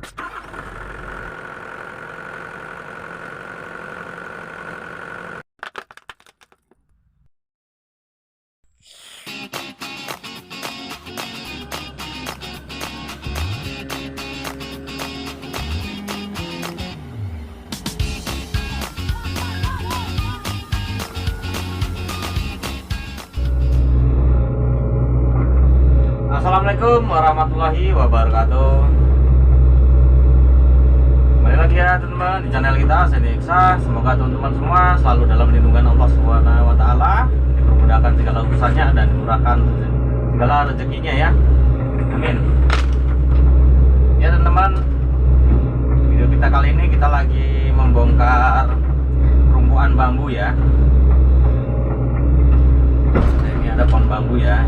Assalamualaikum warahmatullahi wabarakatuh. Kembali lagi ya teman-teman di channel kita Seni Iksa. Semoga teman-teman semua selalu dalam lindungan Allah Subhanahu wa taala, dipermudahkan segala urusannya dan dimurahkan segala rezekinya ya. Amin. Ya teman-teman, video kita kali ini kita lagi membongkar rumpukan bambu ya. Nah, ini ada pohon bambu ya.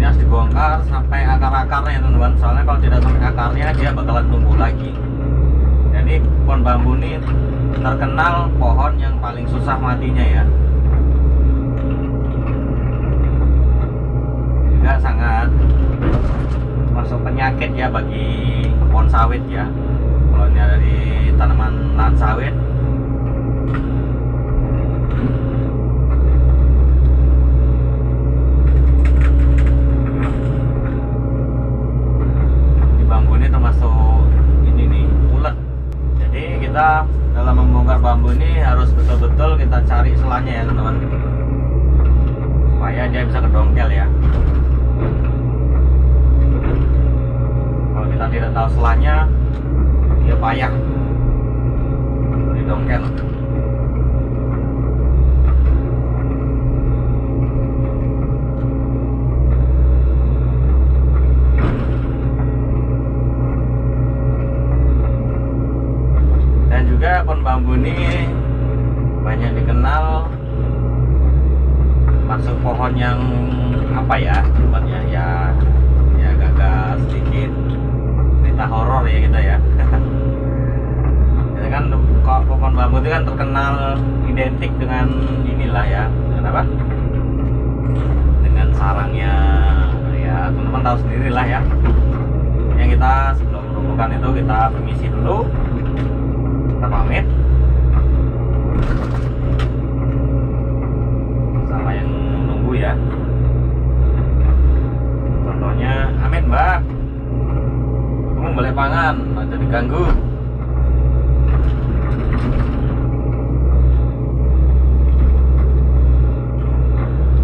Ini harus dibongkar sampai akar-akarnya teman-teman, soalnya kalau tidak sampai akarnya dia bakalan tumbuh lagi. Jadi pohon bambu ini terkenal pohon yang paling susah matinya ya, juga sangat masuk penyakit ya bagi pohon sawit ya. Kalau ini ada di tanaman lahan sawit, kita dalam membongkar bambu ini harus betul-betul kita cari selanya ya teman-teman, supaya dia bisa kedongkel ya. Kalau kita tidak tahu selanya, dia payah didongkel. Juga pohon bambu ini banyak dikenal masuk pohon yang apa ya tempatnya ya agak sedikit cerita horor ya kita ya. Jadi kan pohon bambu itu kan terkenal identik dengan inilah ya, dengan apa, dengan sarangnya ya, teman-teman tahu sendiri lah ya. Yang kita sebelum menemukan itu kita permisi dulu, kita pamit sama yang nunggu ya. Contohnya, amin mbak, kamu boleh pangan, ada diganggu.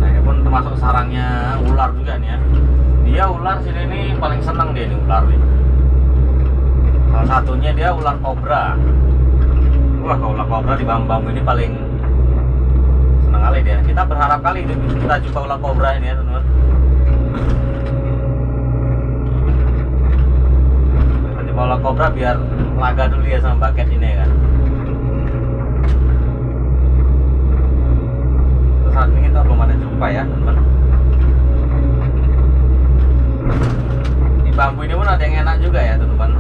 Nah ini pun termasuk sarangnya ular juga nih ya. Dia ular sini ini paling senang dia nih, ular nih. Salah satunya dia ular kobra. Wah, kalau ular kobra di bambu ini paling senang kali dia. Kita berharap kali kita jumpa ular kobra ini ya teman-teman. Kita jumpa ular kobra biar laga dulu ya sama bucket ini kan. Terus saat ini kita belum ada jumpa ya teman-teman. Di bambu ini pun ada yang enak juga ya teman-teman.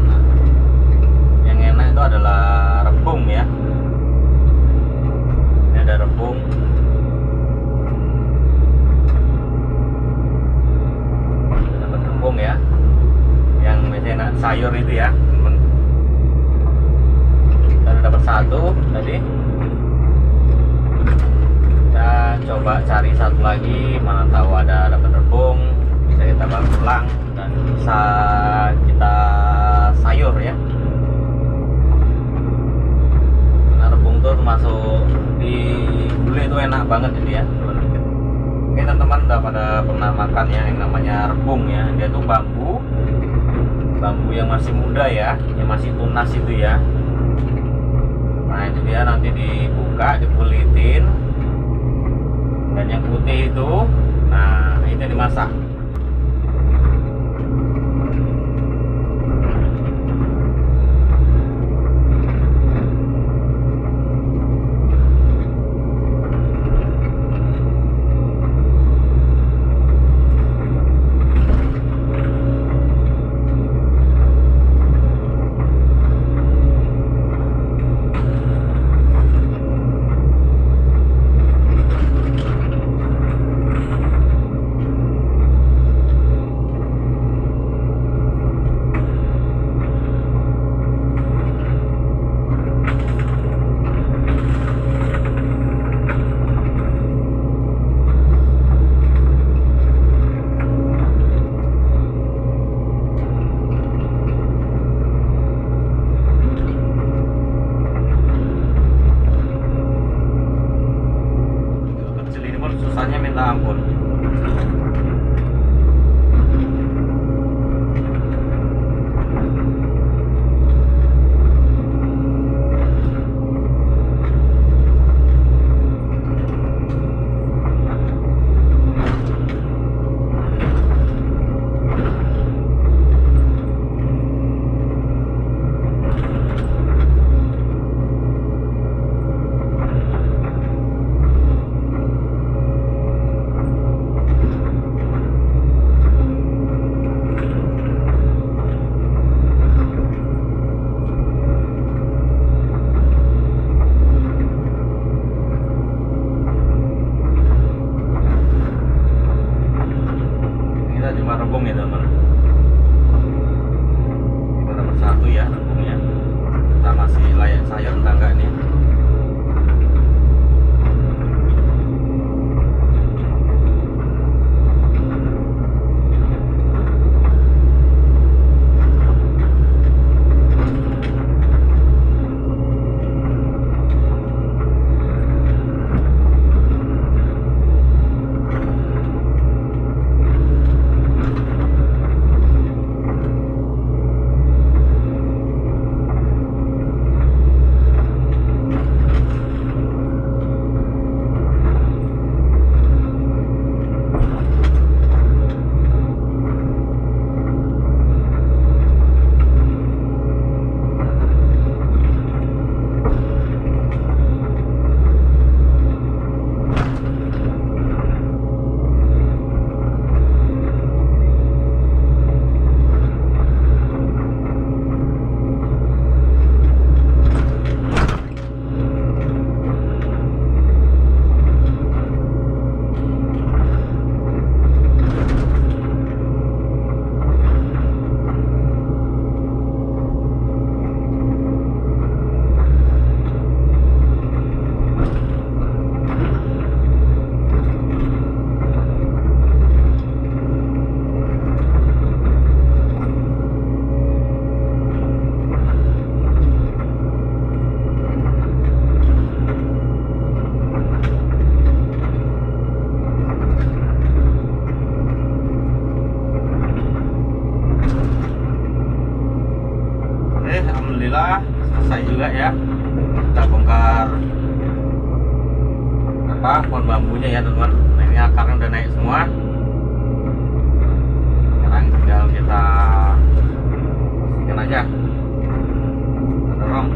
Yang enak itu adalah rebung ya. Ini ada rebung. Dapat rebung ya. Yang biasanya enak sayur itu ya, teman. Kita udah dapat satu tadi. Kita coba cari satu lagi, mana tahu ada dapat rebung, bisa kita bawa pulang dan bisa kita sayur ya. Termasuk di gulai itu enak banget jadi ya. Oke teman-teman, udah pada pernah makan ya yang namanya rebung ya. Dia tuh bambu yang masih muda ya, yang masih tunas itu ya. Nah itu dia, nanti dibuka, dikulitin, dan yang putih itu, nah itu dimasak. susahnya minta ampun. Rebung ya teman, kita dapat satu ya rebungnya. Kita masih layak sayur entah enggak nih. Alhamdulillah selesai juga ya. Kita bongkar pohon bambunya ya teman-teman. Nah, ini akarnya udah naik semua. Sekarang tinggal kita bersihkan aja, kita dorong.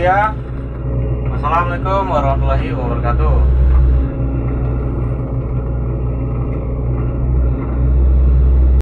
ya. Wassalamualaikum warahmatullahi wabarakatuh.